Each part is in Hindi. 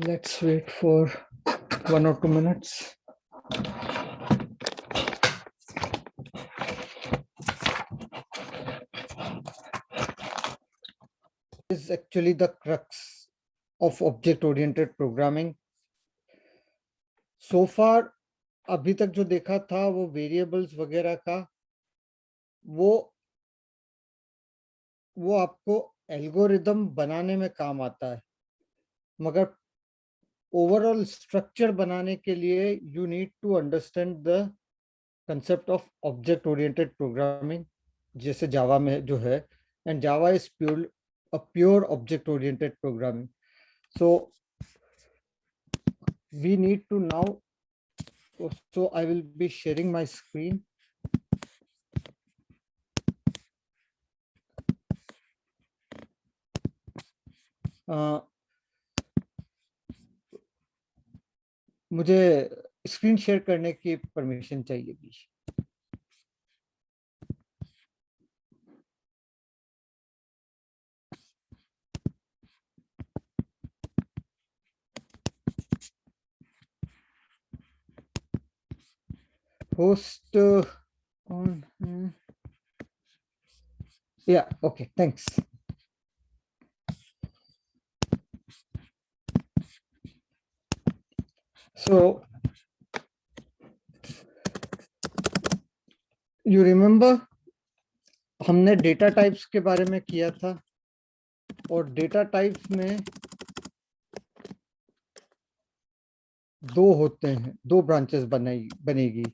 Let's wait for 1 or 2 minutes. This is actually the crux of object-oriented programming. So far, अभी तक जो देखा था वो वेरिएबल्स वगैरह का वो आपको एल्गोरिदम बनाने में काम आता है, मगर ओवरऑल स्ट्रक्चर बनाने के लिए you need to understand the concept of object oriented programming, जैसे जावा में जो है, and Java is pure object oriented programming. So we need to now, so I will be sharing my screen. मुझे स्क्रीन शेयर करने की परमिशन चाहिए please. Host on. Yeah, okay, thanks. So you remember हमने डेटा टाइप्स के बारे में किया था, और डेटा टाइप्स में दो होते हैं, दो ब्रांचेस बनेगी.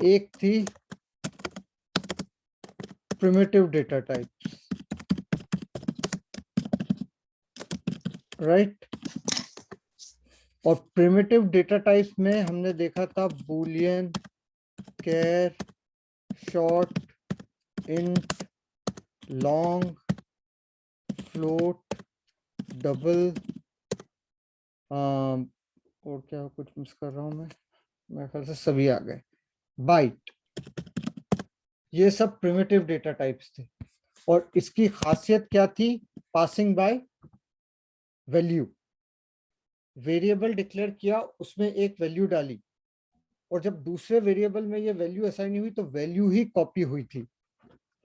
एक थी प्रिमिटिव डेटा टाइप्स, राइट. और प्रिमिटिव डेटा टाइप्स में हमने देखा था boolean, char, short, int, long, float, double, और क्या कुछ मिस कर रहा हूं मैं, मेरे ख्याल से सभी आ गए, बाइट. ये सब प्रिमिटिव डेटा टाइप्स थे, और इसकी खासियत क्या थी? Passing by value. Variable declare किया, उसमें एक वैल्यू डाली, और जब दूसरे वेरिएबल में ये वैल्यू असाइन हुई तो वैल्यू ही कॉपी हुई थी.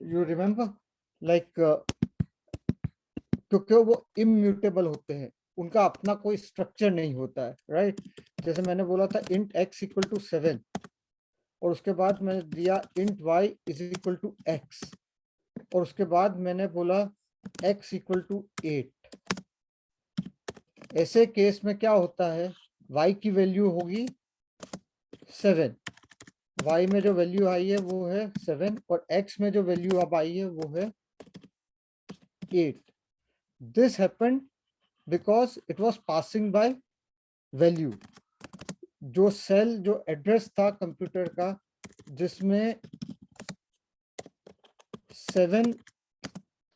यू रिमेम्बर, लाइक क्योंकि वो इम्यूटेबल होते हैं, उनका अपना कोई स्ट्रक्चर नहीं होता है, राइट. जैसे मैंने बोला था int x इक्वल टू 7, और उसके बाद मैंने दिया int y is equal to x, और उसके बाद मैंने बोला x इक्वल टू 8. ऐसे केस में क्या होता है, y की वैल्यू होगी 7, y में जो वैल्यू आई है वो है 7, और x में जो वैल्यू अब आई है वो है 8. This happened because it was passing by value. जो सेल, जो एड्रेस था कंप्यूटर का जिसमें 7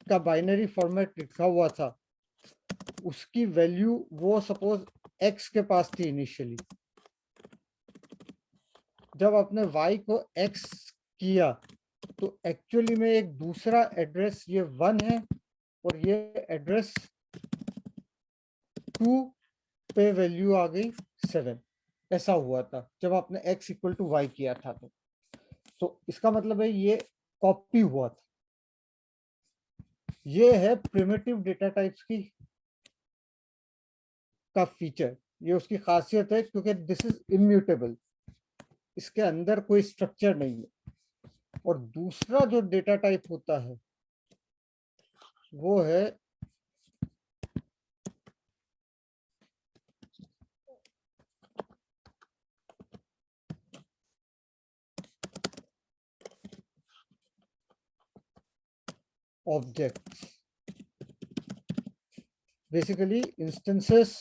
का बाइनरी फॉर्मेट लिखा हुआ था, उसकी वैल्यू वो सपोज x के पास थी इनिशियली. जब आपने y को x किया तो एक्चुअली में एक दूसरा एड्रेस, ये 1 है, और ये एड्रेस 2 पे वैल्यू आ गई 7. ऐसा हुआ था जब आपने x इक्वल टू y किया था. तो इसका मतलब है ये कॉपी हुआ था. ये है प्रिमिटिव डेटा टाइप्स की का फीचर, ये उसकी खासियत है, क्योंकि दिस इज इम्यूटेबल, इसके अंदर कोई स्ट्रक्चर नहीं है. और दूसरा जो डेटा टाइप होता है वो है objects. Basically instances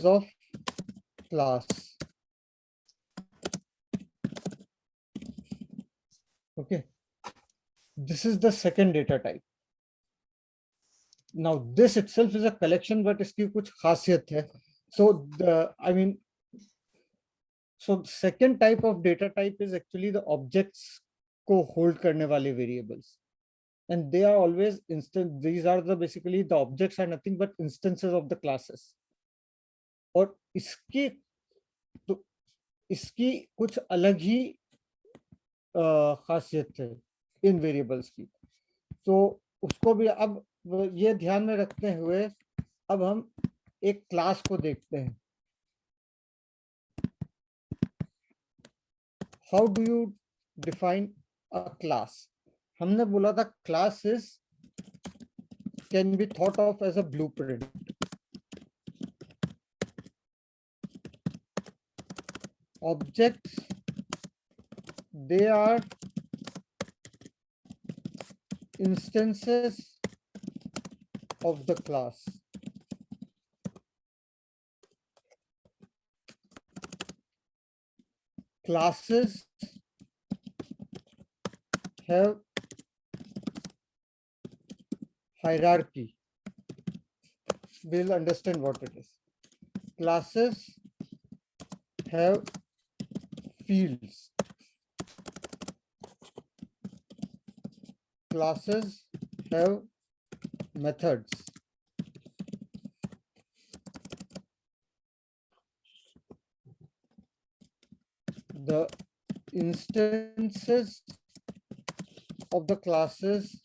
of class. Okay, this is the second data type. Now this itself is a collection, but इसकी कुछ खासियत है. So so second type of data type is actually the objects को hold करने वाले variables, and they are always instant. These are the basically the objects are nothing but instances of the classes. और इसकी तो इसकी कुछ अलग ही खासियत है इन वेरिएबल्स की, तो उसको भी अब ये ध्यान में रखते हुए अब हम एक क्लास को देखते हैं. How do you define a class? हमने बोला था class is can be thought of as a blueprint. Objects, they are instances of the class. Classes have hierarchy. We'll understand what it is. Classes have fields. Classes have methods. The instances of the classes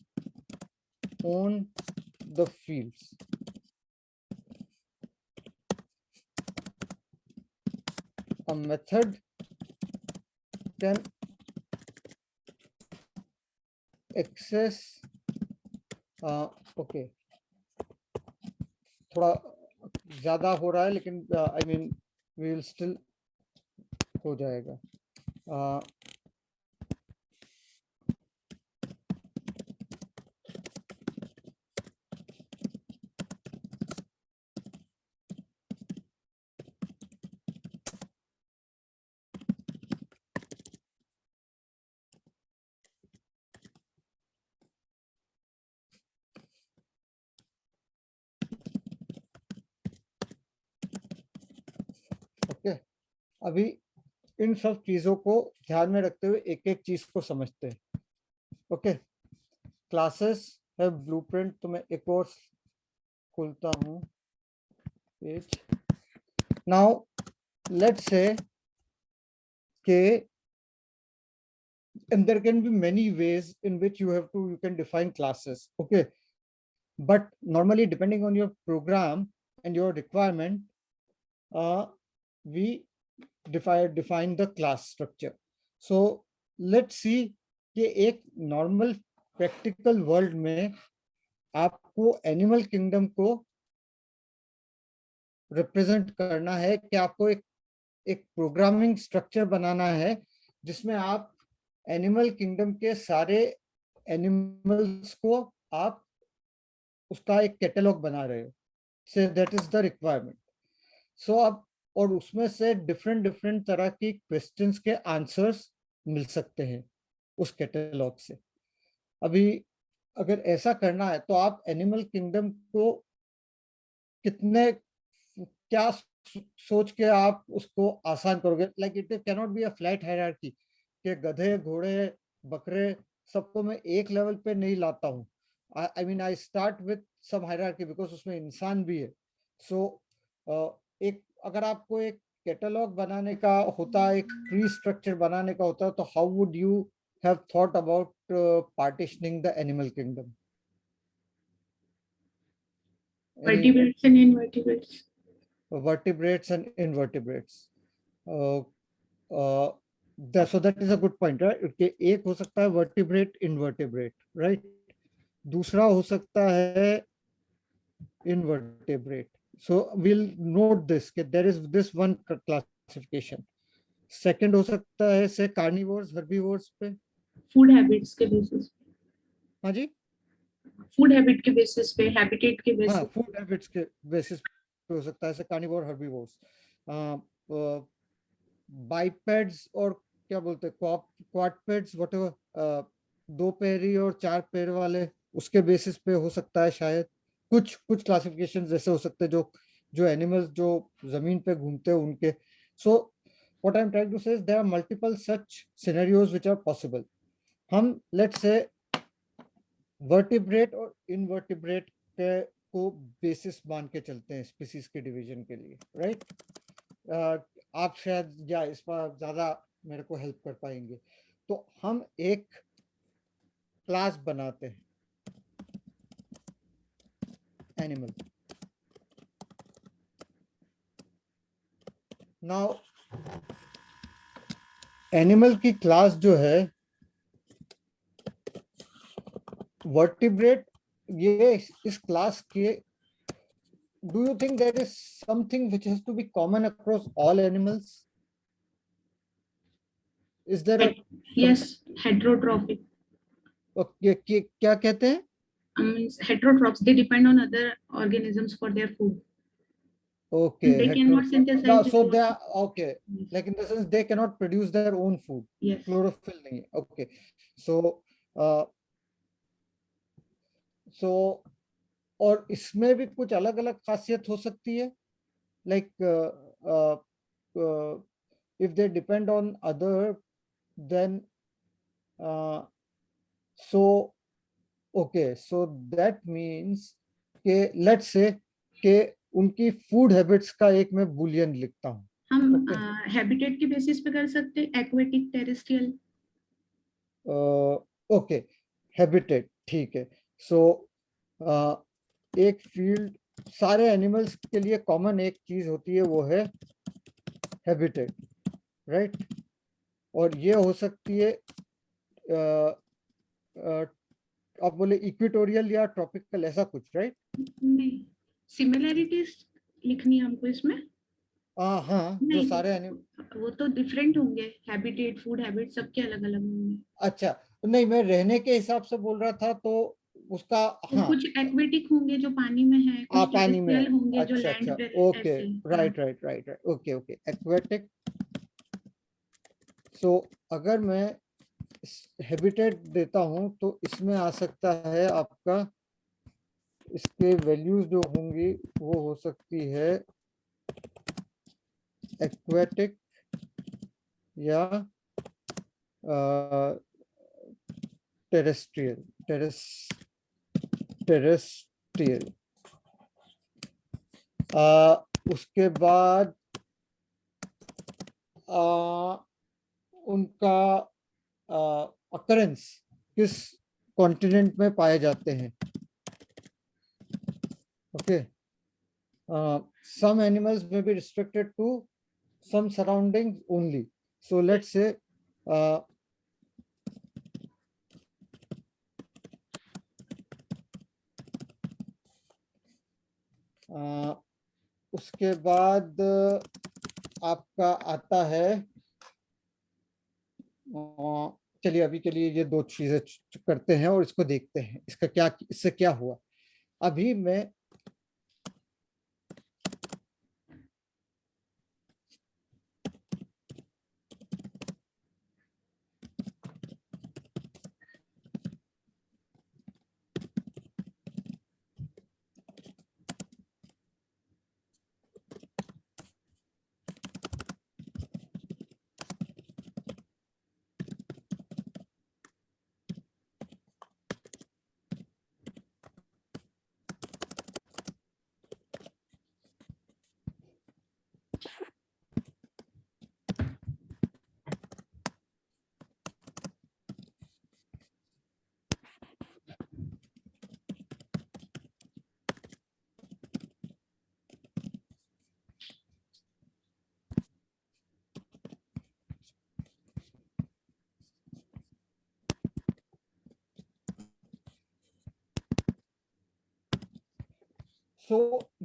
own the fields. A method can access okay, थोड़ा ज्यादा हो रहा है लेकिन I mean we will still हो जाएगा. ओके, अभी इन सब चीजों को ध्यान में रखते हुए एक एक चीज को समझते हैं. ओके, क्लासेस है ब्लूप्रिंट. तो मैं एक और खोलता हूं पेज. नाउ लेट्स से के and there can be many ways in which you can define classes. Okay, but normally depending on your program and your requirement, we define the class structure. So let's see कि एक नॉर्मल प्रैक्टिकल वर्ल्ड में आपको एनिमल किंगडम को रिप्रेजेंट करना है कि आपको एक प्रोग्रामिंग स्ट्रक्चर बनाना है जिसमें आप एनिमल किंगडम के सारे एनिमल्स को आप उसका एक कैटलॉग बना रहे हो. So that is the requirement. So आप और उसमें से डिफरेंट तरह की क्वेश्चंस के आंसर्स मिल सकते हैं उस कैटलॉग से. अभी अगर ऐसा करना है तो आप एनिमल किंगडम को कितने क्या सोच के आप उसको आसान करोगे. Like it can not be a flat hierarchy कि गधे घोड़े बकरे सबको मैं एक लेवल पे नहीं लाता हूँ. I mean I start with some hierarchy because उसमें इंसान भी है. सो एक अगर आपको एक कैटलॉग बनाने का होता है, एक ट्री स्ट्रक्चर बनाने का होता है, तो how would you have thought about partitioning the animal kingdom? Vertebrates and invertebrates. Vertebrates and invertebrates. So that is a good point, right? Okay, एक हो सकता है vertebrate invertebrate, right? दूसरा हो सकता है invertebrate. So we'll note this कि there is this one classification. Second हो सकता है say carnivores, herbivores पे. Food habits के basis. हाँ जी. Food habit के basis पे, habitat के basis. हाँ, food habits के basis पे हो सकता है carnivore, herbivores. बाइपेड्स और क्या बोलते हैं क्वाडपेड्स व्हाटएवर, दो पैरी और चार पैर वाले, उसके बेसिस पे हो सकता है शायद. कुछ क्लासिफिकेशन जैसे हो सकते हैं जो जो एनिमल्स जो जमीन पे घूमते हैं उनके. So what I am trying to say there are multiple such scenarios which are possible. हम लेट्स से वर्टिब्रेट और इनवर्टिब्रेट के को बेसिस मान के चलते हैं स्पीसीज के डिवीजन के लिए, राइट? आप शायद या इस पर ज्यादा मेरे को हेल्प कर पाएंगे. तो हम एक क्लास बनाते हैं एनिमल. नाउ एनिमल की क्लास जो है वर्टिब्रेट, ये इस क्लास के, do you think there is something which has to be common across all animals? Is there Yes, heterotrophic. क्या कहते हैं? Means heterotrophs, they depend on other organisms for their food. Okay, They cannot synthesize their so they own are okay. food. Like in the sense they cannot produce their own food. Yes. Chlorophyll नहीं है. Okay. So uh, so और इसमें भी कुछ अलग अलग खासियत हो सकती है. Like if they depend on other, then so okay, so that means कि let's say कि उनकी फूड हैबिट्स का एक मैं बुलियन लिखता हूँ. हम हैबिटेट के बेसिस पे कर सकते हैं, एक्वेटिक, टेरेस्ट्रियल. ओके, हैबिटेट ठीक है. सो एक फील्ड, सारे एनिमल्स के लिए कॉमन एक चीज होती है, वो है हैबिटेट, राइट? और ये हो सकती है आप बोले इक्वेटोरियल या ट्रॉपिकल, ऐसा कुछ, राइट? नहीं, सिमिलैरिटीज लिखनी है हमको इसमें. हाँ, जो नहीं, सारे एनिमल, वो तो डिफरेंट होंगे. हैबिटेट, फूड हैबिट सबके अलग अलग होंगे. अच्छा नहीं, मैं रहने के हिसाब से बोल रहा था, तो उसका तो हाँ, कुछ एक्वेटिक होंगे जो पानी में है, कुछ पानी में, टेरेस्ट्रियल होंगे जो अच्छा लैंड अच्छा, पे ओके, ऐसे. Right right right right, okay okay, aquatic. So अगर मैं हैबिटेट देता हूं तो इसमें आ सकता है आपका, इसके वैल्यूज जो होंगी वो हो सकती है एक्वेटिक या टेरेस्ट्रियल. टेरेस्ट्रियल. उसके बाद उनका अकरेंस किस कॉन्टिनेंट में पाए जाते हैं. Okay, some animals may be restricted to some surroundings only. So let's say उसके बाद आपका आता है, चलिए अभी के लिए ये दो चीजें करते हैं और इसको देखते हैं इसका क्या, इससे क्या हुआ. अभी मैं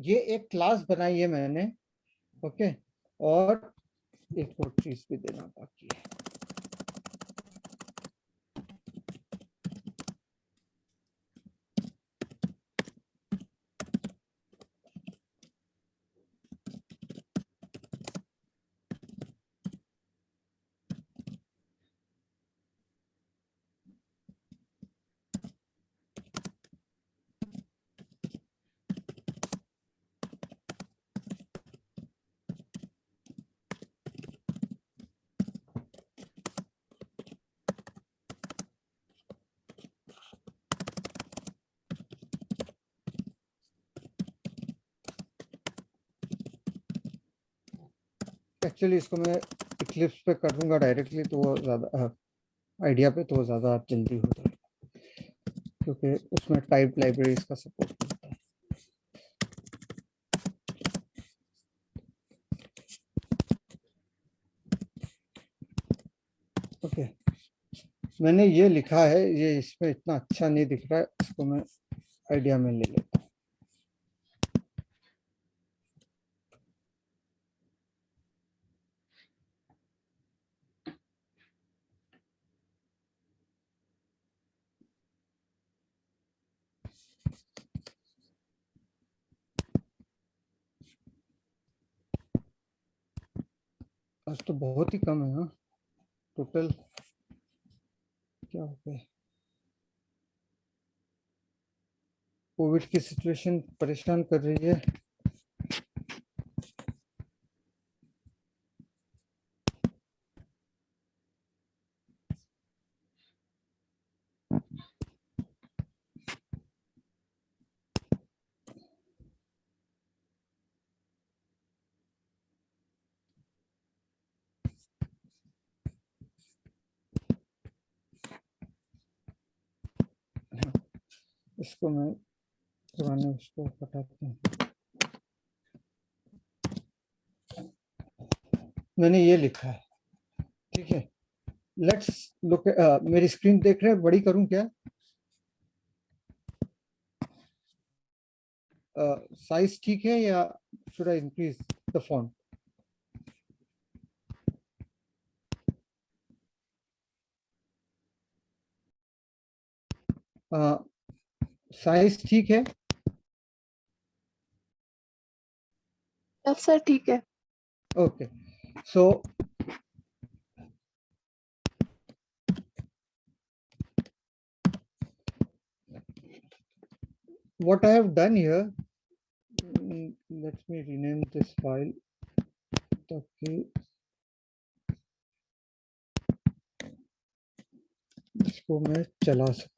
ये एक क्लास बनाई है मैंने. ओके, और एक और चीज भी देना बाकी है. एक्चुअली इसको मैं इक्लिप्स पे कर दूंगा डायरेक्टली, तो वो ज़्यादा आइडिया पे तो वो ज़्यादा जल्दी हो जाएगा, क्योंकि उसमें टाइप लाइब्रेरीज का सपोर्ट मिलता है। ओके, मैंने ये लिखा है, ये इसमें इतना अच्छा नहीं दिख रहा है, इसको मैं आइडिया में ले लेता हूँ। आज तो बहुत ही कम है। हाँ, टोटल क्या हो गया, कोविड की सिचुएशन परेशान कर रही है। इसको मैं पुराने उसको हटाते हैं। मैंने ये लिखा है, ठीक है। लेट्स लुक, मेरी स्क्रीन देख रहे हैं, बड़ी करूं क्या? साइज ठीक है या should I increase the font? Size ठीक है? यस सर, ठीक है। Okay, so what I have done here, let me rename this file ताकि इसको मैं चला सकूं।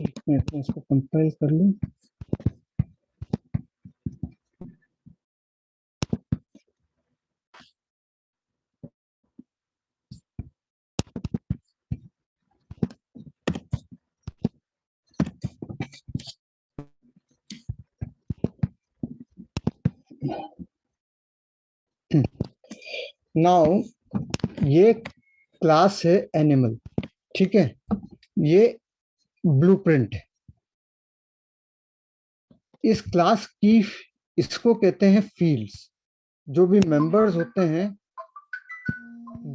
एक मिनट में इसको कंपाइल कर लूं। नाउ ये क्लास है एनिमल, ठीक है। ये ब्लूप्रिंट है इस क्लास की। इसको कहते हैं फील्ड्स। जो भी मेंबर्स होते हैं,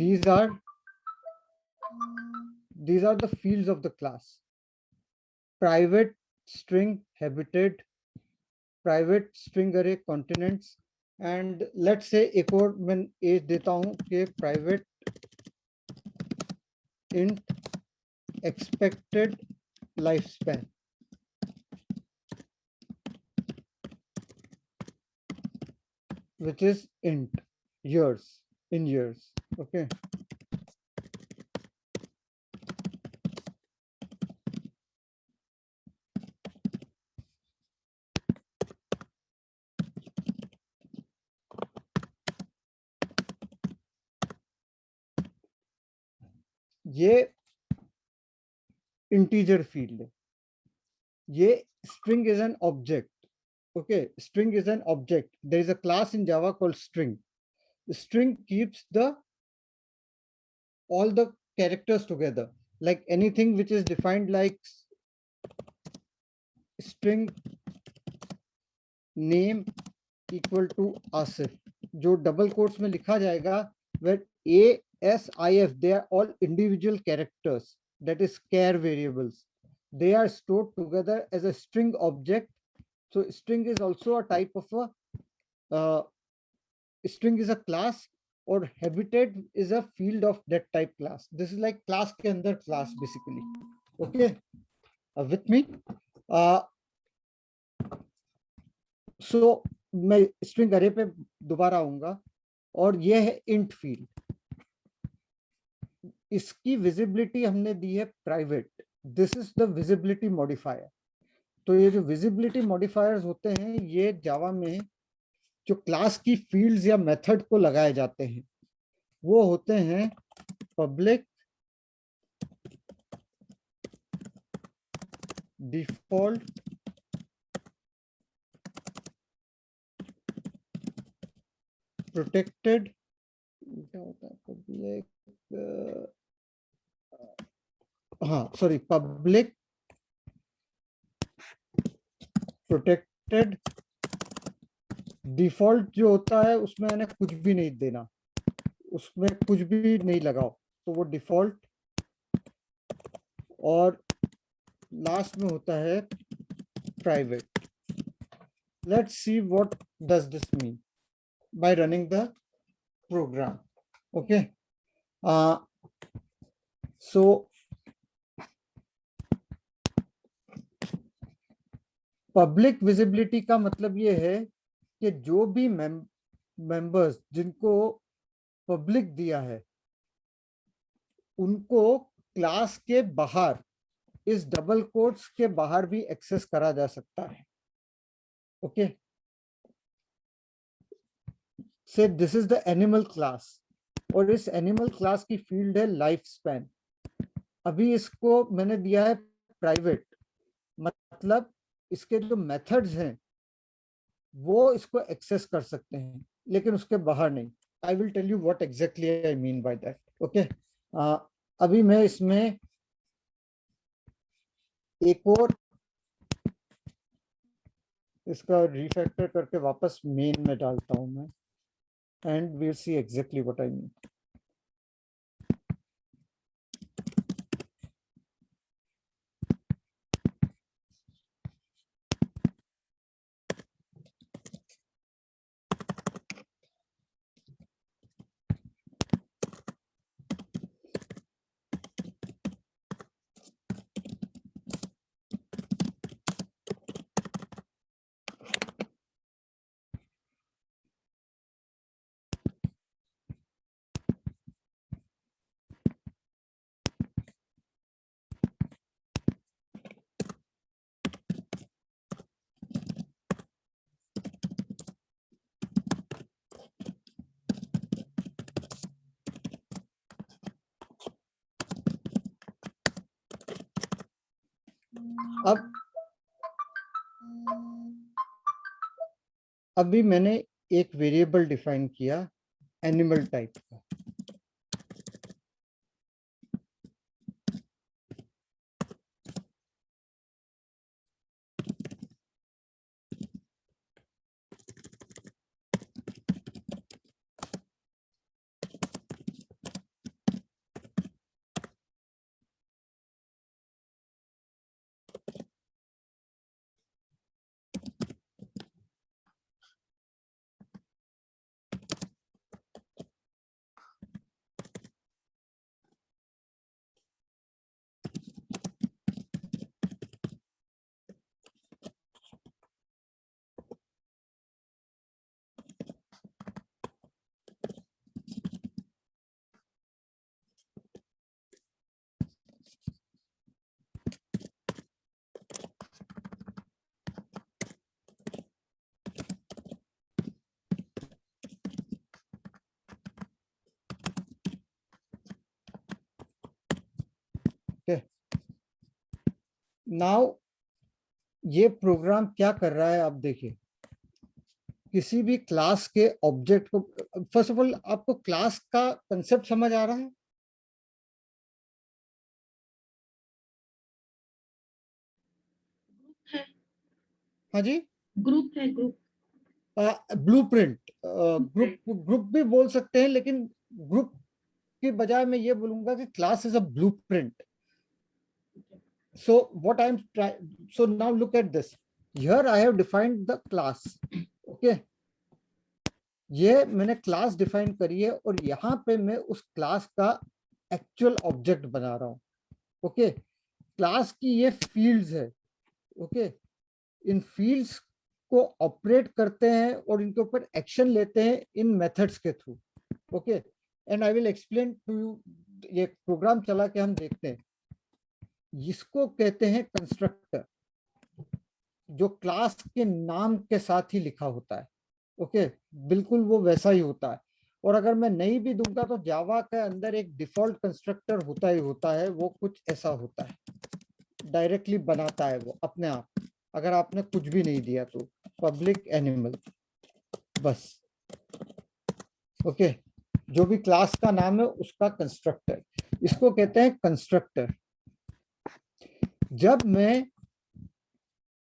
these are the fields of the class. Private string habitat, private string array continents, and let's say एक और मैं एज देता हूं कि private int expected lifespan, which is int years, in years. Okay, ये integer field है। ये string is an object. Okay, string is an object. There is a class in Java called string. The string keeps all the characters together. Like anything which is defined like string name equal to Asif, जो डबल कोट्स में लिखा जाएगा, where ASIF, they are all individual characters, that is char variables. They are stored together as a string object. So string is also a type of a string is a class, or habitat is a field of that type class. This is like class के अंदर class basically. Okay, with me. So मैं string array पे दोबारा आऊंगा, और ये है int field. इसकी विजिबिलिटी हमने दी है private. This is the visibility modifier. तो ये जो विजिबिलिटी मॉडिफायर्स होते हैं, ये जावा में जो क्लास की फील्ड्स या मेथड को लगाए जाते हैं, वो होते हैं पब्लिक, डिफॉल्ट, प्रोटेक्टेड, क्या होता है पब्लिक, हाँ सॉरी, पब्लिक, प्रोटेक्टेड, डिफॉल्ट जो होता है उसमें मैंने कुछ भी नहीं देना, उसमें कुछ भी नहीं लगाओ, तो वो डिफॉल्ट. और लास्ट में होता है private. Let's see what does this mean by running the program. Okay, so public visibility का मतलब ये है कि जो भी मेंबर्स जिनको पब्लिक दिया है, उनको क्लास के बाहर, इस डबल कोट्स के बाहर भी एक्सेस करा जा सकता है. ओके, से this is the animal class, और इस एनिमल क्लास की फील्ड है लाइफ स्पैन. अभी इसको मैंने दिया है प्राइवेट, मतलब इसके जो मेथड्स हैं वो इसको एक्सेस कर सकते हैं, लेकिन उसके बाहर नहीं. I will tell you what exactly I mean by that. Okay, अभी मैं इसमें एक और इसका रिफैक्टर करके वापस मेन में डालता हूं मैं, and we'll see exactly what I mean. अब अभी मैंने एक वेरिएबल डिफाइन किया एनिमल टाइप का. नाउ ये प्रोग्राम क्या कर रहा है आप देखिए. किसी भी क्लास के ऑब्जेक्ट को, फर्स्ट ऑफ ऑल आपको क्लास का कंसेप्ट समझ आ रहा है? है हाँ जी, ग्रुप है, ग्रुप। ब्लूप्रिंट, ग्रुप भी बोल सकते हैं, लेकिन ग्रुप के बजाय मैं ये बोलूंगा कि class is a blueprint. So what I'm trying, so now look at this. Here I have defined the class. Okay, ये मैंने क्लास डिफाइन करी है और यहाँ पे मैं उस क्लास का एक्चुअल ऑब्जेक्ट बना रहा हूँ. ओके, क्लास की ये फील्ड्स है. ओके, इन फील्ड्स को ऑपरेट करते हैं और इनके ऊपर एक्शन लेते हैं इन मेथड्स के through. Okay, and I will explain to you. ये प्रोग्राम चला के हम देखते हैं. इसको कहते हैं कंस्ट्रक्टर, जो क्लास के नाम के साथ ही लिखा होता है. ओके, बिल्कुल वो वैसा ही होता है. और अगर मैं नहीं भी दूंगा तो जावा के अंदर एक डिफॉल्ट कंस्ट्रक्टर होता ही होता है, वो कुछ ऐसा होता है, डायरेक्टली बनाता है वो अपने आप, अगर आपने कुछ भी नहीं दिया तो. पब्लिक एनिमल, बस. ओके, जो भी क्लास का नाम है उसका कंस्ट्रक्टर, इसको कहते हैं कंस्ट्रक्टर. जब मैं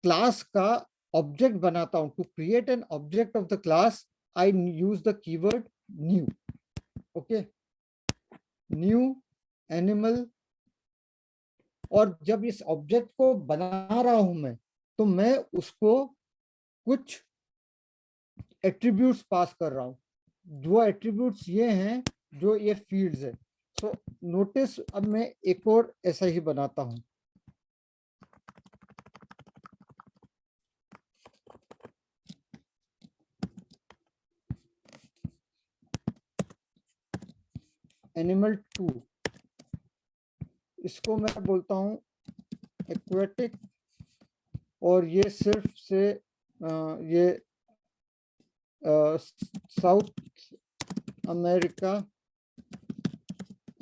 क्लास का ऑब्जेक्ट बनाता हूं, to create an object of the class, I use the keyword new. Okay, new animal. और जब इस ऑब्जेक्ट को बना रहा हूं मैं, तो मैं उसको कुछ एट्रीब्यूट्स पास कर रहा हूं. जो एट्रीब्यूट्स ये हैं, जो ये फील्ड्स है. सो नोटिस, अब मैं एक और ऐसा ही बनाता हूं. एनिमल 2, इसको मैं बोलता हूं एक्वेटिक. और ये सिर्फ से ये साउथ अमेरिका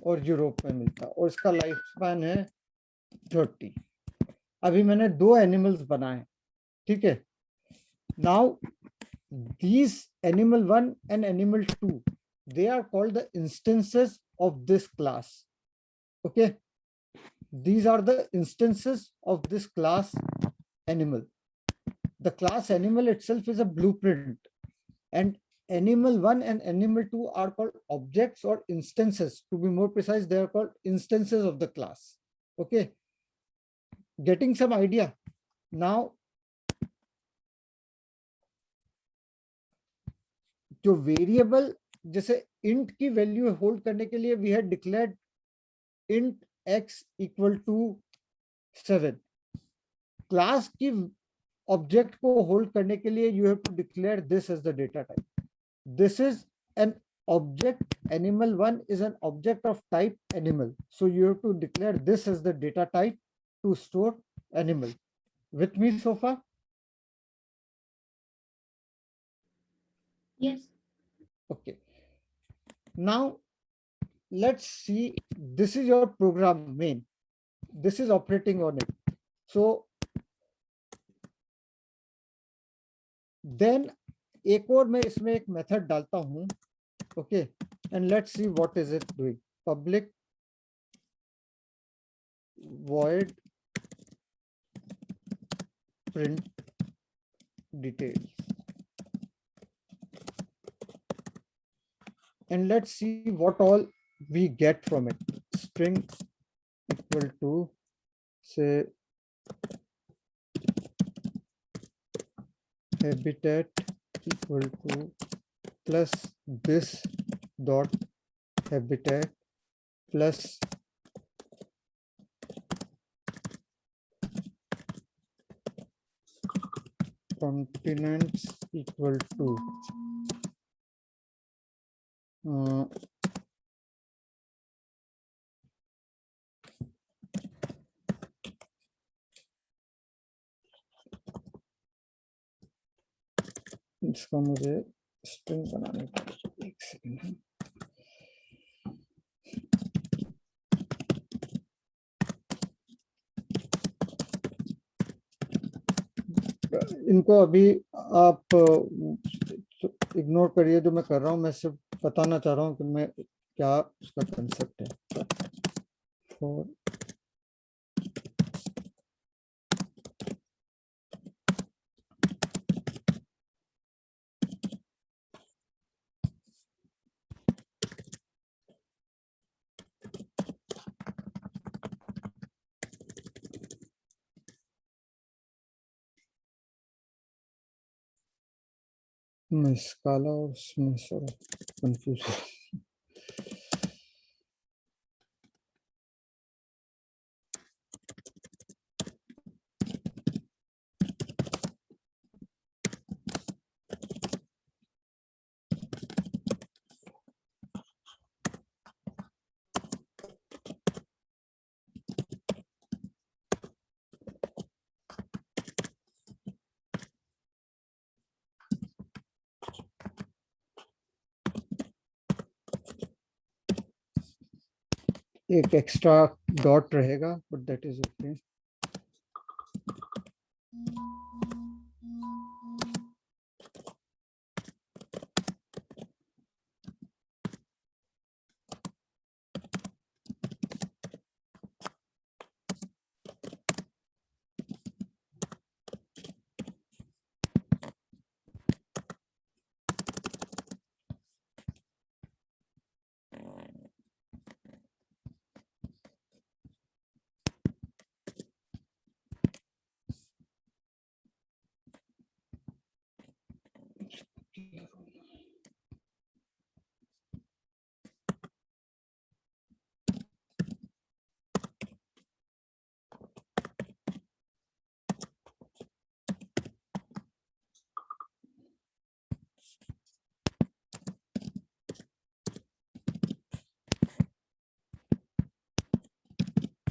और यूरोप में मिलता है और इसका लाइफ स्पैन है 30. अभी मैंने 2 एनिमल्स बनाए. ठीक है, now these animal 1 and animal 2, they are called the instances of this class. Okay, these are the instances of this class animal. The class animal itself is a blueprint, and animal 1 and animal 2 are called objects or instances. To be more precise, they are called instances of the class. Okay, getting some idea now. जो वेरिएबल, जैसे इंट की वैल्यू होल्ड करने के लिए we had declared int x equal to 7. Class की ऑब्जेक्ट को होल्ड करने के लिए you have to declare this as the data type. This is an object. Animal 1 is an object of type animal, so you have to declare this as the data type to store animal. With me so far? Yes. Okay, now let's see. This is your program main, this is operating on it. So then एक और मैं इसमें एक मेथड डालता हूं. Okay, and let's see what is it doing. Public void print details, and let's see what all we get from it. String equal to, say, habitat equal to plus this dot habitat plus continents equal to इसका मुझे स्ट्रिंग बनाने पड़ेगा. एक सेकंड. इनको अभी आप इग्नोर करिए जो मैं कर रहा हूँ. मैं सिर्फ बताना चाह रहा हूँ कि मैं क्या उसका कंसेप्ट है. For मैं स्काला और इसमें सॉरी कंफ्यूज। एक एक्स्ट्रा डॉट रहेगा but that is okay.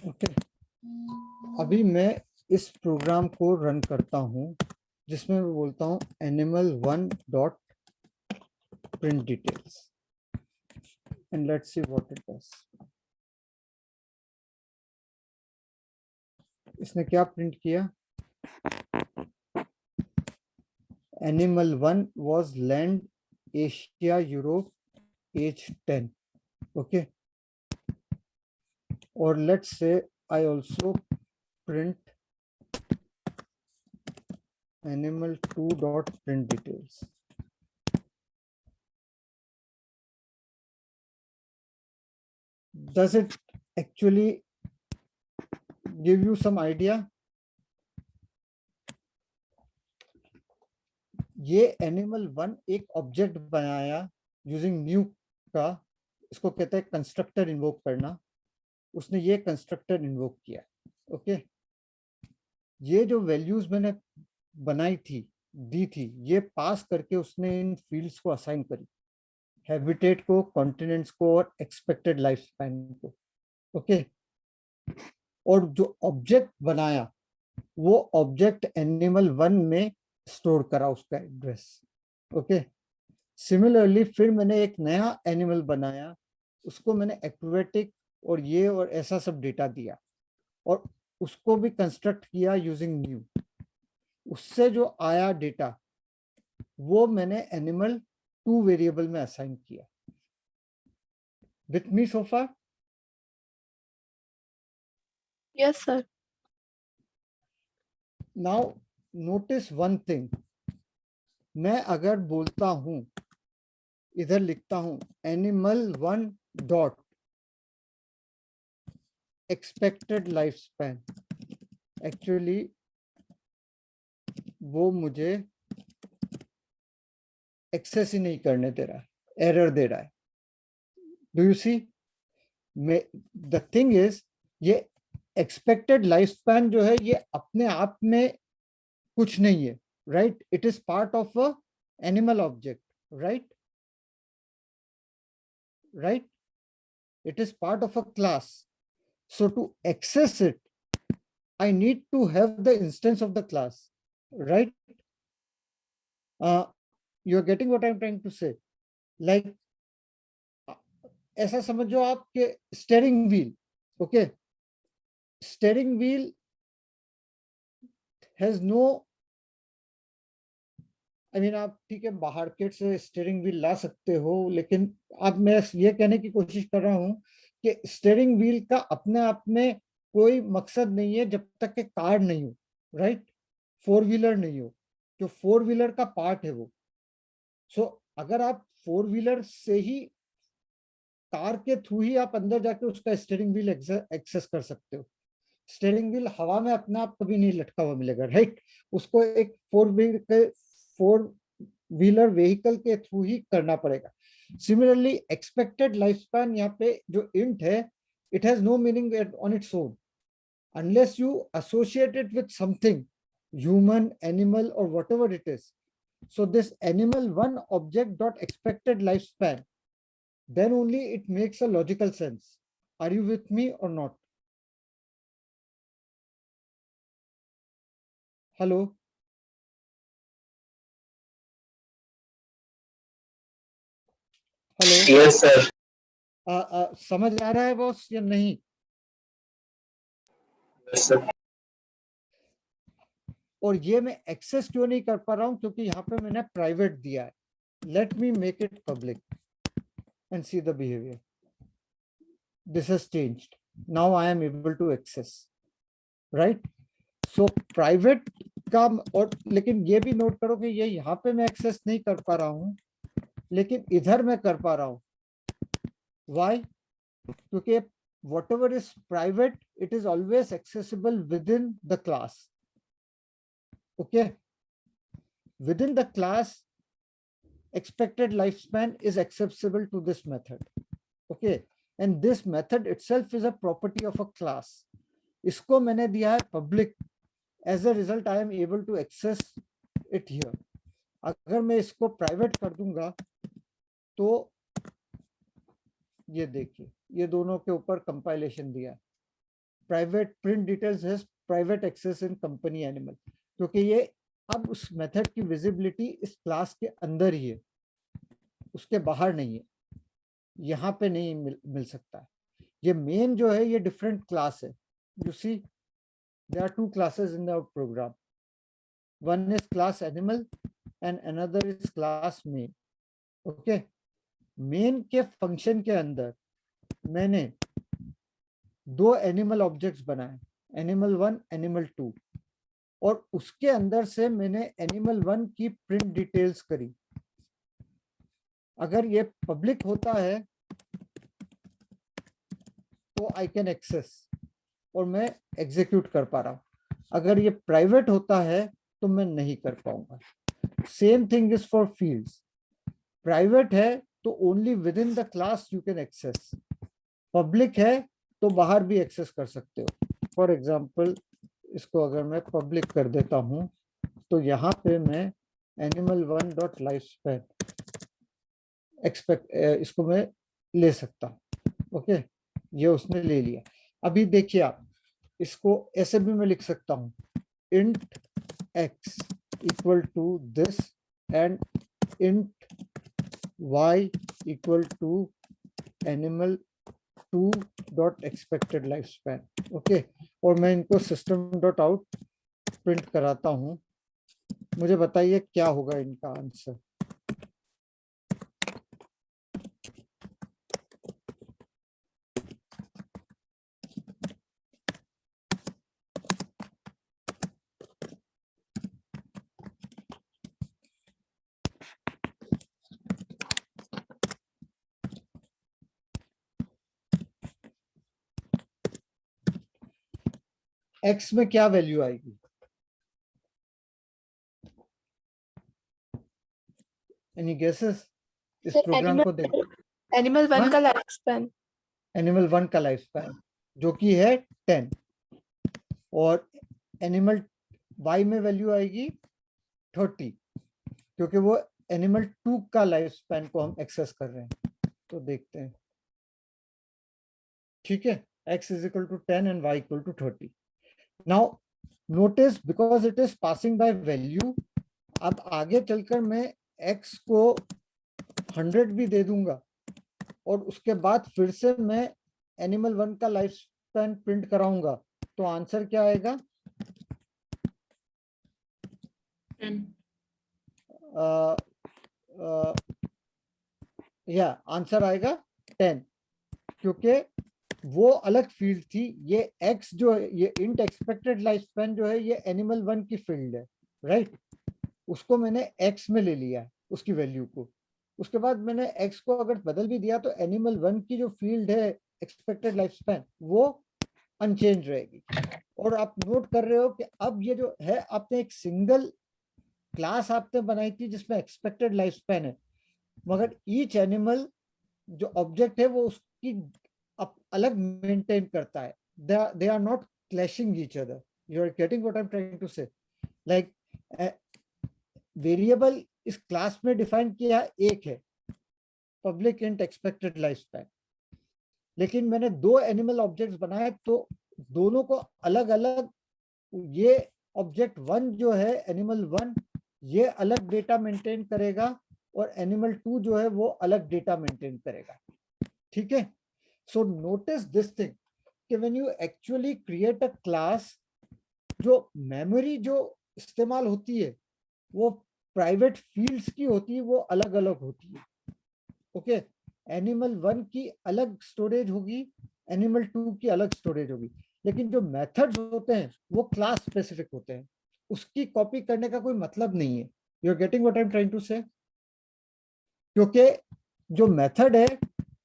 Okay, अभी मैं इस प्रोग्राम को रन करता हूं जिसमें मैं बोलता हूं animal1 dot print details and let's see what it does. इसने क्या प्रिंट किया? animal1 was land Asia Europe age 10. Okay, or let's say I also print animal2 dot print details. Does it actually give you some idea? ये animal1 एक ऑब्जेक्ट बनाया यूजिंग न्यू का, इसको कहते हैं कंस्ट्रक्टर इन्वोक करना। उसने ये कंस्ट्रक्टर इन्वोक किया। ओके, ये जो वैल्यूज मैंने बनाई थी, दी थी, ये पास करके उसने इन फील्ड्स को असाइन करी, हैबिटेट को, कॉन्टिनेंट्स को और एक्सपेक्टेड लाइफ स्पैन को। ओके, और जो ऑब्जेक्ट बनाया वो ऑब्जेक्ट animal1 में स्टोर करा उसका एड्रेस। ओके, सिमिलरली फिर मैंने एक नया एनिमल बनाया, उसको मैंने एक्वेटिक और ये और ऐसा सब डेटा दिया और उसको भी कंस्ट्रक्ट किया यूजिंग न्यू। उससे जो आया डेटा वो मैंने animal2 वेरिएबल में असाइन किया। With me so far? Yes, sir. Now notice one thing, मैं अगर बोलता हूं, इधर लिखता हूं animal1 dot expected life span, actually वो मुझे एक्सेस ही नहीं करने दे रहा है, एरर दे रहा है। Do you see? The thing is, ये एक्सपेक्टेड लाइफ स्पैन जो है ये अपने आप में कुछ नहीं है, right? It is part of a animal object, right? Right? It is part of a class. So to access it, I need to have the instance of the class, right? You're getting what I'm trying to say? Like, ऐसा समझो आप के steering wheel, okay, steering wheel has no, I mean आप ठीक है बाहर के से स्टेयरिंग व्हील ला सकते हो, लेकिन अब मैं ये कहने की कोशिश कर रहा हूं कि स्टेयरिंग व्हील का अपने आप में कोई मकसद नहीं है जब तक कि कार नहीं हो, राइट? फोर व्हीलर नहीं हो, जो फोर व्हीलर का पार्ट है वो। सो अगर आप फोर व्हीलर से ही, कार के थ्रू ही आप अंदर जाके उसका स्टीयरिंग व्हील एक्सेस कर सकते हो। स्टीयरिंग व्हील हवा में अपने आप कभी नहीं लटका हुआ मिलेगा, राइट? उसको एक फोर व्हील के फोर व्हीलर व्हीकल के थ्रू ही करना पड़ेगा। सिमिलरली एक्सपेक्टेड लाइफ स्पैन, यहाँ पे जो इंट है, it has no meaning on its own unless you associate it with something, human, animal, or whatever it is. So this animal one object dot expected lifespan, then only it makes a logical sense. Are you with me or not? Hello? Hello? Yes sir. समझ आ रहा है बॉस या नहीं? Yes sir. और ये मैं एक्सेस क्यों नहीं कर पा रहा हूं, क्योंकि यहाँ पे मैंने प्राइवेट दिया है। Let me make it public and see the behaviour. This has changed, now I am able to access, right? So private का, और लेकिन ये भी नोट करो कि ये यहाँ पे मैं एक्सेस नहीं कर पा रहा हूँ, लेकिन इधर मैं कर पा रहा हूँ। Why? क्योंकि whatever is private, it is always accessible within the class. Okay? Within the class, expected lifespan is accessible to this method. Okay? And this method itself is a property of a class. इसको मैंने दिया है public. As a result, I am able to access it here. अगर मैं इसको private कर दूंगा तो ये देखिए, ये दोनों के ऊपर कंपाइलेशन दिया है। प्राइवेट प्रिंट डिटेल्स है प्राइवेट एक्सेस इन कंपनी एनिमल, क्योंकि ये अब उस मेथड की विजिबिलिटी इस क्लास के अंदर ही है, उसके बाहर नहीं है, यहाँ पे नहीं मिल सकता है। ये मेन जो है ये डिफरेंट क्लास है। You see there are two classes in our program, one is class animal and another is class main. Okay, main के फंक्शन के अंदर मैंने दो एनिमल ऑब्जेक्ट्स बनाए, एनिमल 1, एनिमल 2, और उसके अंदर से मैंने एनिमल 1 की प्रिंट डिटेल्स करी। अगर ये पब्लिक होता है तो आई कैन एक्सेस और मैं एग्जीक्यूट कर पा रहा हूं। अगर ये प्राइवेट होता है तो मैं नहीं कर पाऊंगा। Same thing is for fields. Private है तो only within the class you can access, public है तो बाहर भी एक्सेस कर सकते हो। फॉर एग्जाम्पल इसको अगर मैं पब्लिक कर देता हूं तो यहाँ पे मैं एनिमल 1 डॉट लाइफ स्पैन इसको मैं ले सकता हूँ। ओके, ये उसने ले लिया। अभी देखिए आप, इसको ऐसे भी मैं लिख सकता हूँ, int x equal to this and int y equal to animal 2 dot expected life span. Okay, और मैं इनको सिस्टम डॉट आउट प्रिंट कराता हूं। मुझे बताइए क्या होगा इनका आंसर। x में क्या वैल्यू आएगी? Any guesses? इस सर, प्रोग्राम को देख, एनिमल 1 का लाइफ स्पैन, एनिमल 1 का लाइफ स्पैन जो कि है 10, और एनिमल y में वैल्यू आएगी 30, क्योंकि वो एनिमल 2 का लाइफ स्पैन को हम एक्सेस कर रहे हैं। तो देखते हैं, ठीक है, x is equal to 10 and y equal to 30. Now notice because it is passing by value, अब आगे चलकर मैं x को 100 भी दे दूंगा और उसके बाद फिर से मैं एनिमल 1 का लाइफ स्पैन प्रिंट कराऊंगा, तो आंसर क्या आएगा? 10. या आंसर आएगा 10, क्योंकि वो अलग फील्ड थी। ये x जो है, ये इंट एक्सपेक्टेड लाइफ स्पैन जो है, ये एनिमल 1 की फील्ड है, राइट? उसको मैंने x में ले लिया है, उसकी वैल्यू को। उसके बाद मैंने x को अगर बदल भी दिया तो एनिमल 1 की जो फील्ड है एक्सपेक्टेड लाइफ स्पैन वो अनचेंज रहेगी। और आप नोट कर रहे हो कि अब ये जो है, आपने एक सिंगल क्लास आपने बनाई थी जिसमें एक्सपेक्टेड लाइफ स्पैन है, मगर ईच एनिमल जो ऑब्जेक्ट है वो उसकी अलग मेंटेन करता है. They are not clashing each other. You are getting what I am trying to say. Like variable इस क्लास में डिफाइन किया एक है, public int expected life span, लेकिन मैंने दो एनिमल ऑब्जेक्ट्स बनाए तो दोनों को अलग अलग, ये ऑब्जेक्ट वन जो है एनिमल वन, ये अलग डेटा मेंटेन करेगा और एनिमल टू जो है वो अलग डेटा मेंटेन करेगा. ठीक है. सो नोटिस दिस थिंग कि when you actually create a class, जो मेमोरी जो इस्तेमाल होती है वो प्राइवेट फील्ड्स की होती है, वो अलग अलग होती है. ओके. एनिमल वन की अलग स्टोरेज होगी, एनिमल टू की अलग स्टोरेज होगी, लेकिन जो मेथड्स होते हैं वो क्लास स्पेसिफिक होते हैं, उसकी कॉपी करने का कोई मतलब नहीं है. You are getting what I am trying to say. क्योंकि जो मेथड है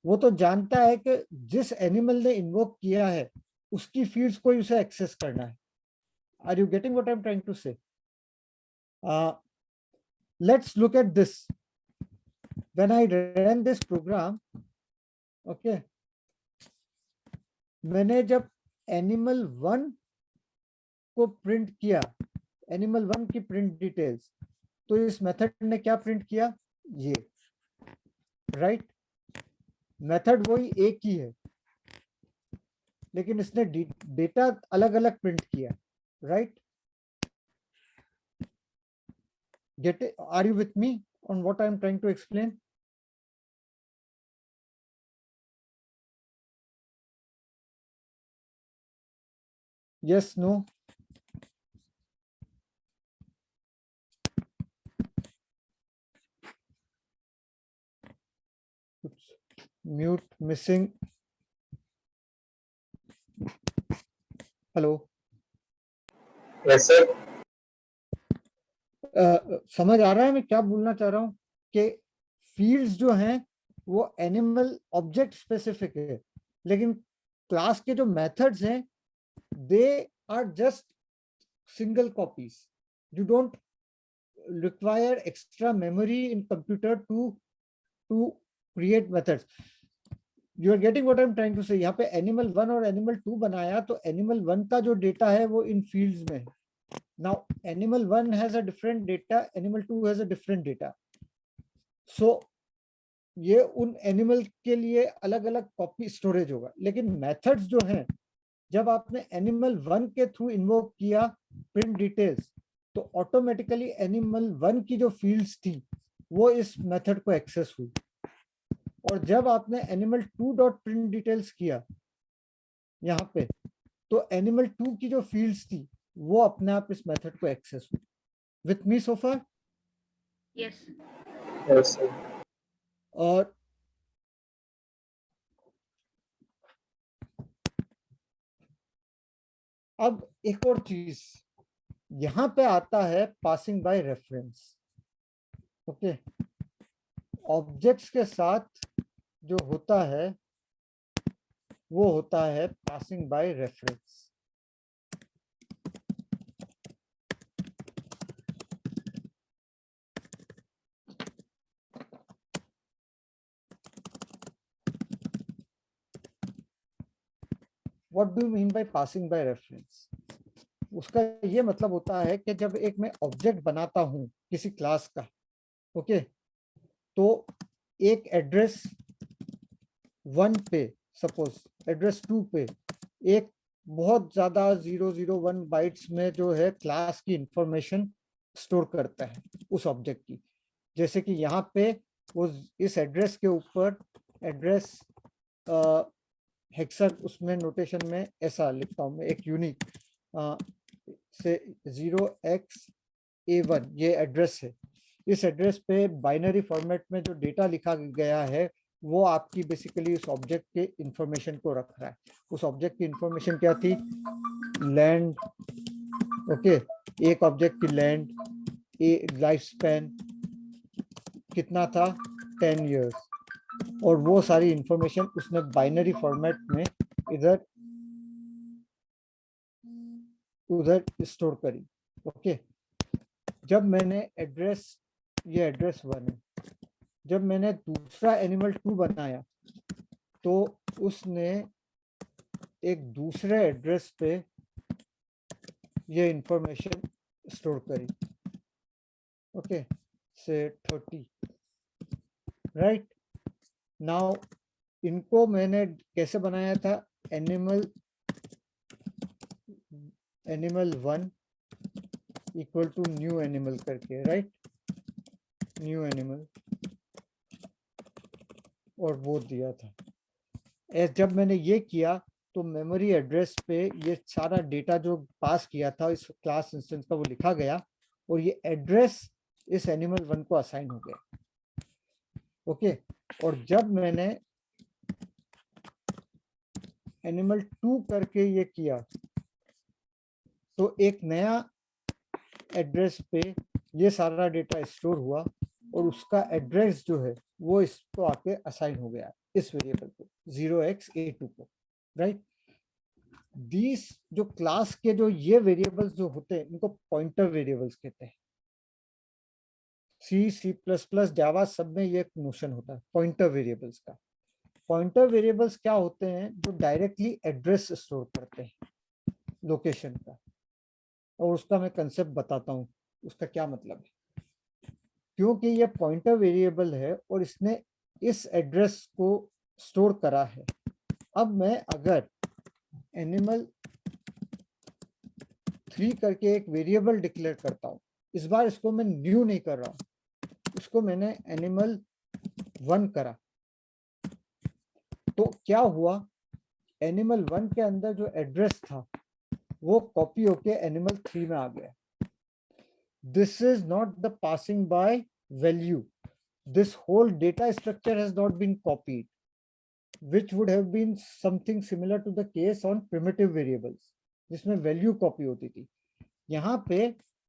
वो तो जानता है कि जिस एनिमल ने इन्वोक किया है उसकी फील्ड्स को उसे एक्सेस करना है. Are you getting what I am trying to say. Let's look at this. When I ran this program, okay, मैंने जब एनिमल वन को प्रिंट किया, एनिमल वन की प्रिंट डिटेल्स, तो इस मेथड ने क्या प्रिंट किया, ये राइट. मेथड वही एक ही है, लेकिन इसने डेटा अलग अलग प्रिंट किया. Right. Get it? Are you with me on what I am trying to explain? Yes, no. Oops. Mute, missing. Hello. Yes, sir. समझ आ रहा है मैं क्या बोलना चाह रहा हूं कि फील्ड्स जो हैं वो एनिमल ऑब्जेक्ट स्पेसिफिक है, लेकिन क्लास के जो मेथड्स हैं they are just single copies. You don't require extra memory in computer to create methods. You are getting what I am trying to say. यहाँ पे एनिमल वन और एनिमल टू बनाया तो एनिमल वन का जो डेटा है वो इन फील्ड्स में है. Now animal 1 has a different data, animal 2 has a different data. So ये उन एनिमल के लिए अलग अलग कॉपी स्टोरेज होगा, लेकिन मेथड्स जो हैं, जब आपने एनिमल 1 के थ्रू इन्वोक किया प्रिंट डिटेल्स, तो ऑटोमेटिकली एनिमल 1 की जो फील्ड्स थी वो इस मेथड को एक्सेस हुई, और जब आपने एनिमल 2 डॉट प्रिंट डिटेल्स किया यहाँ पे, तो एनिमल 2 की जो फील्ड्स थी वो अपने आप इस मेथड को एक्सेस हुई. With me so far? Yes. Yes, sir. और अब एक और चीज यहां पे आता है, passing by reference. Okay. Objects के साथ जो होता है वो होता है passing by reference. What do you mean by passing by reference? उसका ये मतलब होता है कि जब एक मैं ऑब्जेक्ट बनाता हूं किसी क्लास का, ओके, तो एक एड्रेस 1 पे, सपोज एड्रेस 2 पे एक बहुत ज्यादा 001 बाइट्स में जो है क्लास की इंफॉर्मेशन स्टोर करता है उस ऑब्जेक्ट की. जैसे कि यहाँ पे वो इस एड्रेस के ऊपर एड्रेस हेक्सा, उसमें नोटेशन में ऐसा लिखता हूं मैं, एक यूनिक से 0x A1 ये एड्रेस है. इस एड्रेस पे बाइनरी फॉर्मेट में जो डेटा लिखा गया है वो आपकी बेसिकली उस ऑब्जेक्ट के इंफॉर्मेशन को रख रहा है. उस ऑब्जेक्ट की इंफॉर्मेशन क्या थी, लैंड. ओके. एक ऑब्जेक्ट की लैंड, लाइफ स्पैन कितना था, 10 years, और वो सारी इंफॉर्मेशन उसने बाइनरी फॉर्मेट में इधर उधर स्टोर करी. ओके. जब मैंने एड्रेस, ये एड्रेस 1 है, जब मैंने दूसरा एनिमल 2 बनाया तो उसने एक दूसरे एड्रेस पे ये इंफॉर्मेशन स्टोर करी, ओके, से 30, राइट। नाउ इनको मैंने कैसे बनाया था, animal 1 equal to new animal करके, राइट, न्यू एनिमल, और वो दिया था। जब मैंने ये किया तो मेमोरी एड्रेस पे ये सारा डेटा जो पास किया था इस क्लास इंस्टेंस का वो लिखा गया, और ये एड्रेस इस एनिमल 1 को असाइन हो गया, ओके। और जब मैंने एनिमल 2 करके ये किया तो एक नया एड्रेस पे ये सारा डेटा स्टोर हुआ, और उसका एड्रेस जो है वो इसको आके असाइन हो गया इस वेरिएबल को 0xA2 को, राइट। दीस जो क्लास के जो ये वेरिएबल्स जो होते हैं इनको पॉइंटर वेरिएबल्स कहते हैं। C++, जावा सब में ये एक नोशन होता है पॉइंटर वेरिएबल्स का। पॉइंटर वेरिएबल्स क्या होते हैं, जो डायरेक्टली एड्रेस स्टोर करते हैं लोकेशन का, और उसका मैं कंसेप्ट बताता हूँ उसका क्या मतलब है। क्योंकि ये पॉइंटर वेरिएबल है और इसने इस एड्रेस को स्टोर करा है। अब मैं अगर एनिमल 3 करके एक वेरिएबल डिक्लेयर करता हूँ, इस बार इसको मैं न्यू नहीं कर रहा हूँ, इसको मैंने एनिमल 1 करा, तो क्या हुआ, एनिमल 1 के अंदर जो एड्रेस था वो कॉपी होके एनिमल 3 में आ गया। This is not the passing by value, this whole data structure has not been copied, which would have been something similar to the case on primitive variables जिसमें वैल्यू कॉपी होती थी। यहाँ पे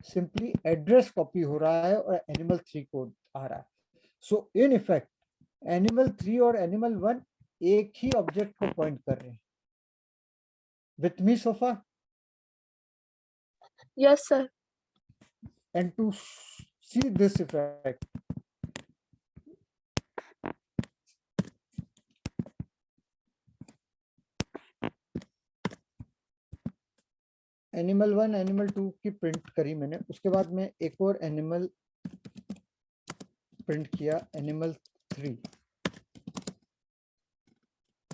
सिंपली एड्रेस कॉपी हो रहा है और एनिमल 3 को आ रहा है। सो इन इफेक्ट एनिमल 3 और एनिमल 1 एक ही ऑब्जेक्ट को पॉइंट कर रहे हैं। With me so far? Yes, sir. And to see this effect, animal 1 animal 2 की प्रिंट करी मैंने, उसके बाद मैं एक और एनिमल प्रिंट किया एनिमल 3,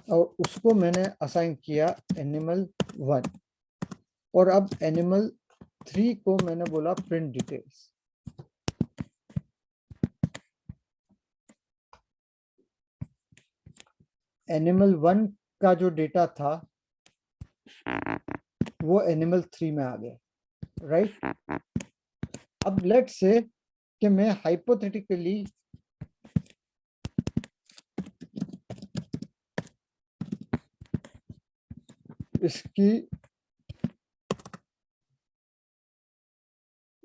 और उसको मैंने असाइन किया एनिमल 1, और अब एनिमल 3 को मैंने बोला प्रिंट डिटेल्स। एनिमल 1 का जो डेटा था वो एनिमल 3 में आ गया, राइट। अब लेट्स से कि मैं हाइपोथेटिकली इसकी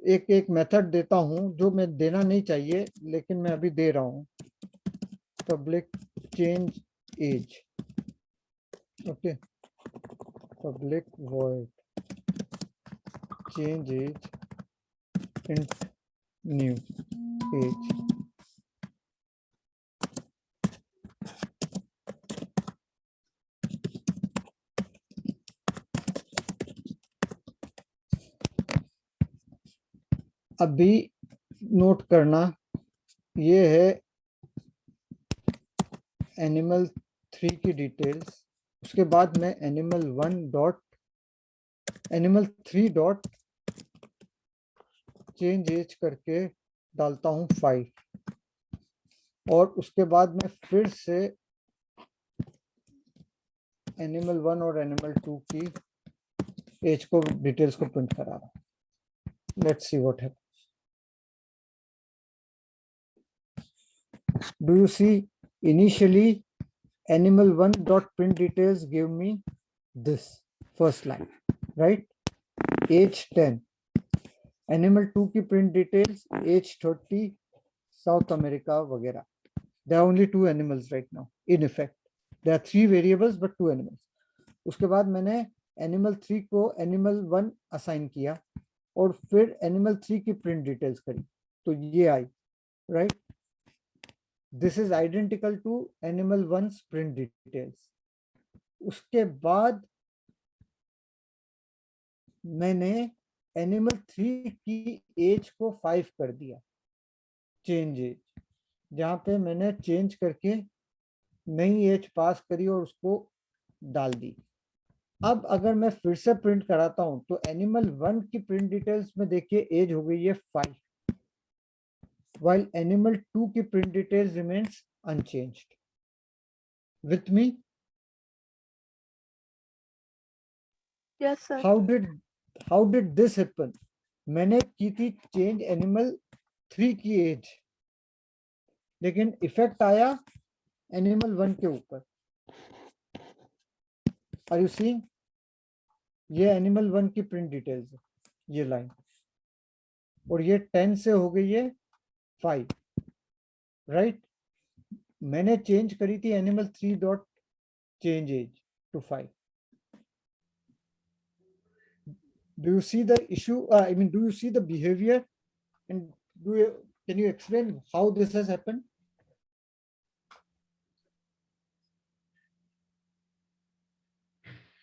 एक मेथड देता हूं जो मैं देना नहीं चाहिए लेकिन मैं अभी दे रहा हूं, public change age, okay, public void change age int new age. अभी नोट करना, ये है एनिमल 3 की डिटेल्स, उसके बाद मैं एनिमल 3 डॉट चेंज एज करके डालता हूं 5, और उसके बाद मैं फिर से एनिमल 1 और एनिमल 2 की एज को डिटेल्स को प्रिंट करा रहा हूं। Let's see what happens. Do you see, initially animal 1 dot print details give me this first line, right, age 10, animal 2 की print details age 30, South America वगैरह। There are only 2 animals right now in effect, there are 3 variables but 2 animals। उसके बाद मैंने animal 3 को animal 1 assign किया, और फिर एनिमल 3 की प्रिंट डिटेल्स करी तो ये आई, right. This is identical to animal 1 print details. उसके बाद मैंने एनिमल 3 की एज को 5 कर दिया, चेंज एज, जहां पे मैंने चेंज करके नई एज पास करी और उसको डाल दी। अब अगर मैं फिर से प्रिंट कराता हूं तो एनिमल 1 की प्रिंट डिटेल्स में देखिए एज हो गई है 5, while एनिमल 2 की print details remains unchanged. With me? Yes, sir. How did this happen? मैंने की थी चेंज एनिमल 3 की एज, लेकिन इफेक्ट आया एनिमल 1 के ऊपर। Are you seeing? ये एनिमल 1 की प्रिंट डिटेल्स है, ये लाइन, और ये 10 से हो गई है 5, राइट। मैंने चेंज करी थी animal 3 dot change age to 5। Do you see the issue? I mean, do you see the behavior? And can you explain how this has happened?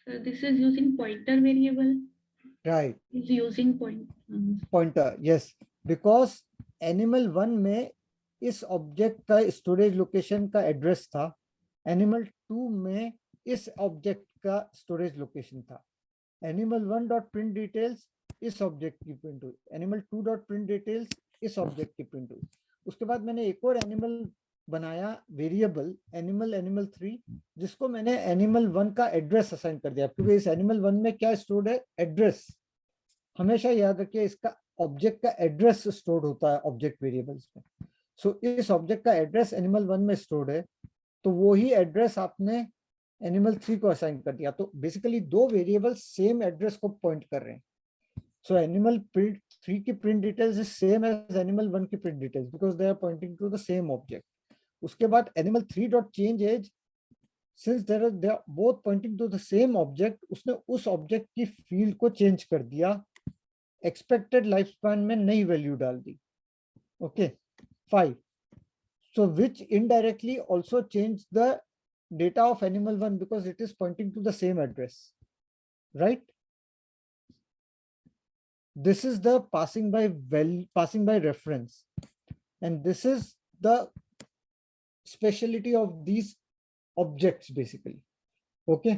So this is using pointer variable. Right. Is using Pointer, yes. Because animal 1 में इस ऑब्जेक्ट का स्टोरेज लोकेशन का एड्रेस था, एनिमल 2 में इस ऑब्जेक्ट का स्टोरेज लोकेशन था। एनिमल 1 डॉट प्रिंट डिटेल्स इस ऑब्जेक्ट की प्रिंट हुई, एनिमल 2 डॉट प्रिंट डिटेल्स इस ऑब्जेक्ट की प्रिंट हुई। उसके बाद मैंने एक और एनिमल बनाया वेरिएबल एनिमल 3, जिसको मैंने एनिमल 1 का एड्रेस असाइन कर दिया, क्योंकि इस एनिमल 1 में क्या स्टोर्ड है? एड्रेस। हमेशा याद रखिए इसका ऑब्जेक्ट का एड्रेस स्टोर्ड होता है ऑब्जेक्ट वेरिएबल्स में। सो इस ऑब्जेक्ट का एड्रेस एनिमल 1 में स्टोर्ड है, तो वो ही एड्रेस आपने एनिमल 3 को असाइन कर दिया। तो बेसिकली दो वेरिएबल सेम एड्रेस को पॉइंट कर रहे हैं। सो एनिमल 3 की print details is same as animal 1 की print details because they are pointing to the same object. उसके बाद animal 3 dot change age, since they are both pointing to the same object, उसने उस ऑब्जेक्ट की फील्ड को चेंज कर दिया, एक्सपेक्टेड लाइफ स्पैन में नई वैल्यू डाल दी। Okay 5, so which indirectly also changed the data of animal 1 because it is pointing to the same address, right? This is the passing by reference, and this is the speciality of these objects basically. Okay,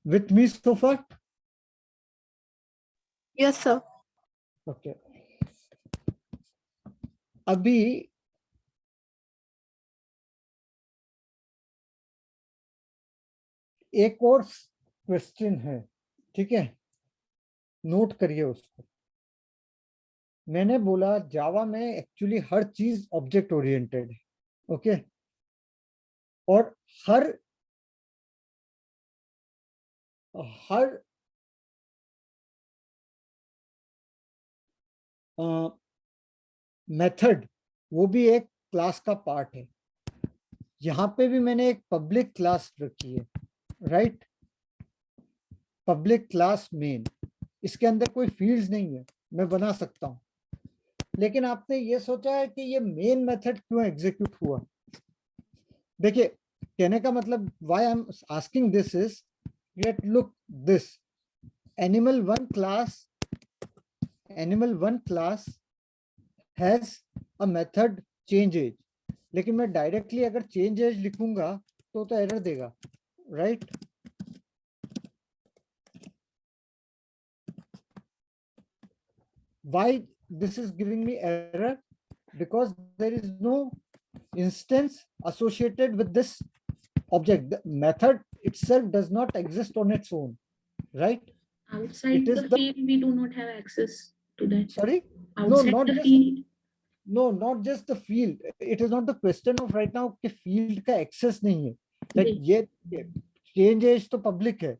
with me so far? Yes, sir. Okay, अभी एक और क्वेश्चन है, ठीक है, नोट करिए उसको। मैंने बोला जावा में एक्चुअली हर चीज ऑब्जेक्ट ओरिएंटेड है, ओके, और हर मेथड वो भी एक क्लास का पार्ट है। यहां पे भी मैंने एक पब्लिक क्लास रखी है, राइट, पब्लिक क्लास मेन। इसके अंदर कोई फील्ड्स नहीं है, मैं बना सकता हूं, लेकिन आपने ये सोचा है कि ये मेन मेथड क्यों एग्जीक्यूट हुआ? देखिए, कहने का मतलब why I am asking this is let look this animal 1 class has a method change age, लेकिन मैं डायरेक्टली अगर चेंज एज लिखूंगा तो एरर देगा, right? Why this is giving me error? Because there is no instance associated with this object. The method itself does not exist on its own, right? outside It is the the- field, we do not have access to that. Sorry? Outside not the just- field, No, not just the field. It is not the question of right now कि field का access नहीं है. Like जी. ये change age तो public है,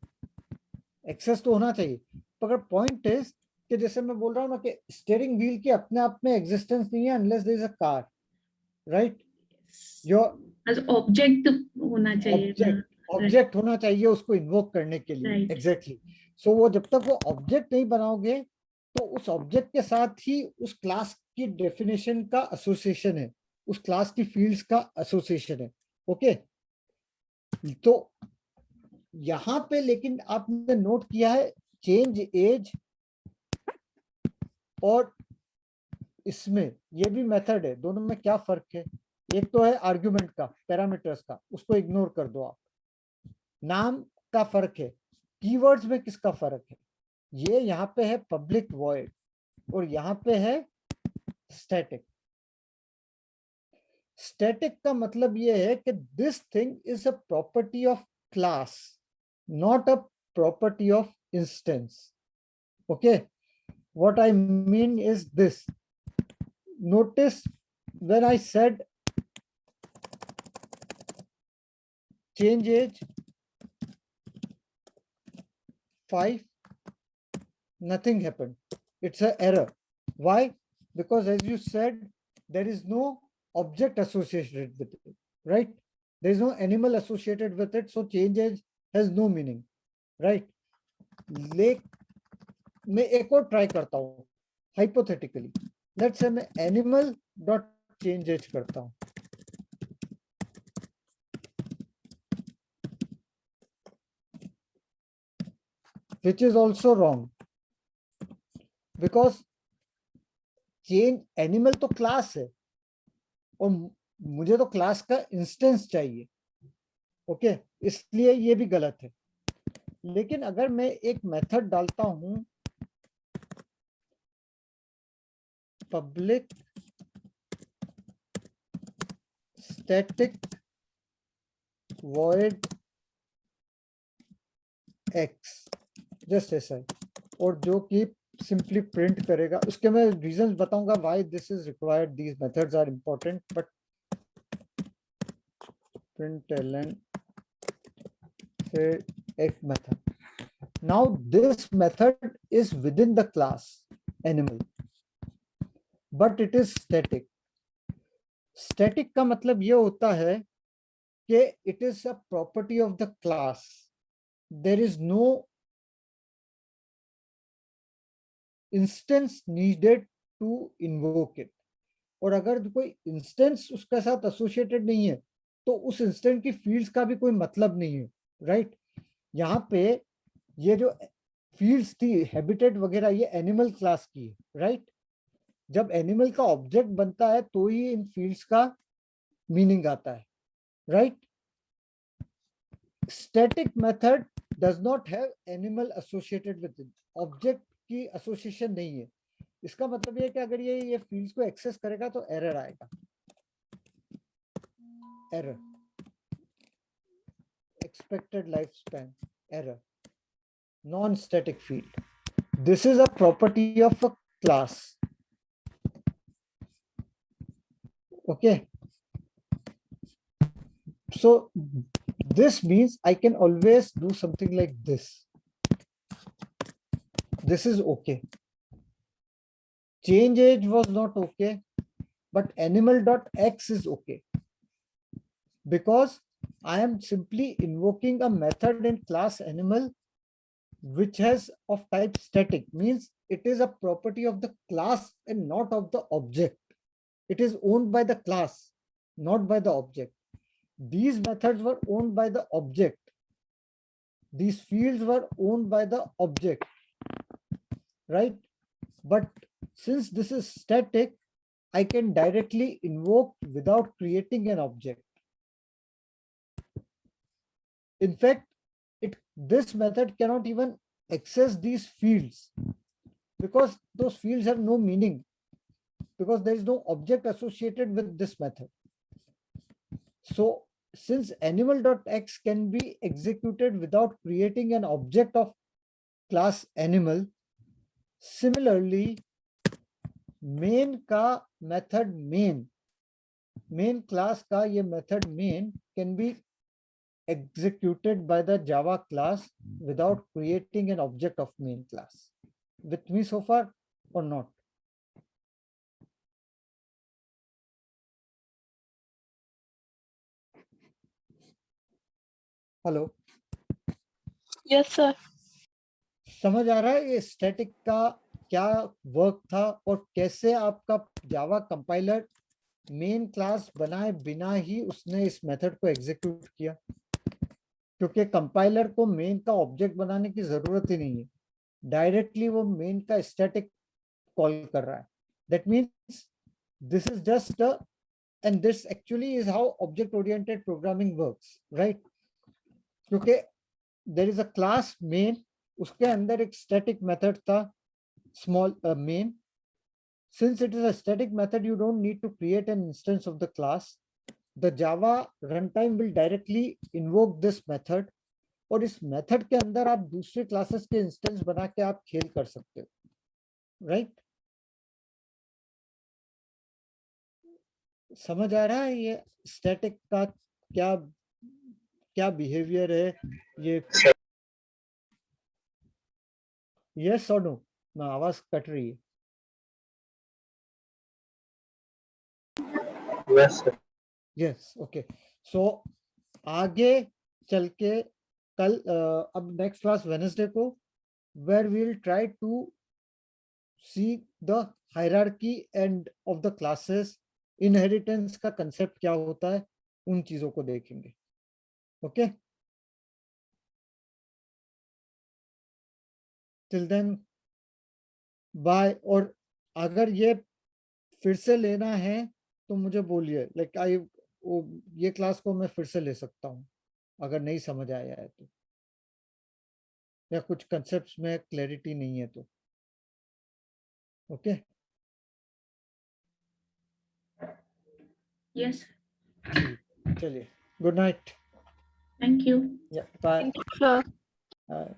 access तो होना चाहिए. पर point is कि जैसे मैं बोल रहा हूँ ना कि steering wheel की अपने आप में existence नहीं है unless there is a car, right? Your as object होना चाहिए. ऑब्जेक्ट होना चाहिए उसको इन्वोक करने के लिए, Right. एग्जैक्टली। सो वो जब तक वो ऑब्जेक्ट नहीं बनाओगे तो उस ऑब्जेक्ट के साथ ही उस क्लास की डेफिनेशन का एसोसिएशन है, उस क्लास की फील्ड्स का एसोसिएशन है। ओके, तो यहां पे लेकिन आपने नोट किया है चेंज एज, और इसमें ये भी मेथड है, दोनों में क्या फर्क है? एक तो है आर्गुमेंट का, पैरामीटर्स का, उसको इग्नोर कर दो आप। नाम का फर्क है, कीवर्ड्स में किसका फर्क है? ये यहाँ पे है पब्लिक वॉइड और यहाँ पे है स्टैटिक। स्टैटिक का मतलब ये है कि this thing is a property of class, not a property of instance. Okay, what I mean is this. Notice when I said change age 5, nothing happened. It's an error. Why? Because as you said, there is no object associated with it, right? There is no animal associated with it, so change age has no meaning, right? मैं एक और ट्राई करता हूँ हाइपोथेटिकली, लेट्स से मैं एनिमल डॉट चेंज एज करता हूँ, which is also wrong because change animal तो क्लास है और मुझे तो क्लास का इंस्टेंस चाहिए। ओके, इसलिए ये भी गलत है। लेकिन अगर मैं एक मेथड डालता हूं public static void x, just ऐसा है, और जो कि सिंपली प्रिंट करेगा, उसके मैं रीजंस बताऊंगा why this is required, these methods are important, but println say x method. Now this method is within the class animal, but it is static. Static का मतलब ये होता है कि it is a property of the class. There is no instance needed to invoke it. और अगर कोई इंस्टेंस उसके साथ एसोसिएटेड नहीं है तो उस इंस्टेंस की फील्ड्स का भी कोई मतलब नहीं है, राइट? यहाँ पे ये जो फील्ड्स थी हैबिटेट वगैरह, ये एनिमल क्लास की है, राइट? जब एनिमल का ऑब्जेक्ट बनता है तो ही इन फील्ड्स का मीनिंग आता है, right? Static method does not have animal associated with it, object की एसोसिएशन नहीं है। इसका मतलब ये है कि अगर ये फील्ड्स को एक्सेस करेगा तो एरर आएगा, error, expected lifespan error, non-static field. This is a property of a class. Okay, so this means I can always do something like this. This is okay. Change age was not okay, but animal.x is okay because I am simply invoking a method in class animal which has of type static, means it is a property of the class and not of the object. It is owned by the class, not by the object. These methods were owned by the object. These fields were owned by the object, right? But since this is static, I can directly invoke without creating an object. In fact, this method cannot even access these fields because those fields have no meaning, because there is no object associated with this method. So since animal.x can be executed without creating an object of class animal, similarly main का method main class का ये method main can be executed by the Java class without creating an object of main class. With me so far or not? Hello, Yes, sir. समझ आ रहा है ये स्टैटिक का क्या वर्क था और कैसे आपका जावा कंपाइलर मेन क्लास बनाए बिना ही उसने इस मेथड को एग्जीक्यूट किया, क्योंकि कंपाइलर को मेन का ऑब्जेक्ट बनाने की जरूरत ही नहीं है, डायरेक्टली वो मेन का स्टैटिक कॉल कर रहा है. That means this is just and this actually is how object oriented programming works, right? क्योंकि there is a class main, उसके अंदर एक static method था small main. Since it is a static method, you don't need to create an instance of the class. The Java runtime will directly invoke this method, और इस method के अंदर आप दूसरे classes के instance बना के आप खेल कर सकते हो, right? समझ आ रहा है ये स्टैटिक का क्या क्या बिहेवियर है ये? यस और नो? ना आवाज कट रही है. Yes, sir. Yes, okay. So आगे चल के कल अब नेक्स्ट क्लास वेडनेसडे को where we will try to see the hierarchy and of the classes, inheritance का कंसेप्ट क्या होता है, उन चीजों को देखेंगे. Okay, till then bye. और अगर ये फिर से लेना है तो मुझे बोलिए, लाइक ये क्लास को मैं फिर से ले सकता हूँ अगर नहीं समझ आया है तो, या कुछ कंसेप्ट्स में क्लैरिटी नहीं है तो. Okay, Yes. चलिए, good night. Thank you. Bye. Thank you, sir.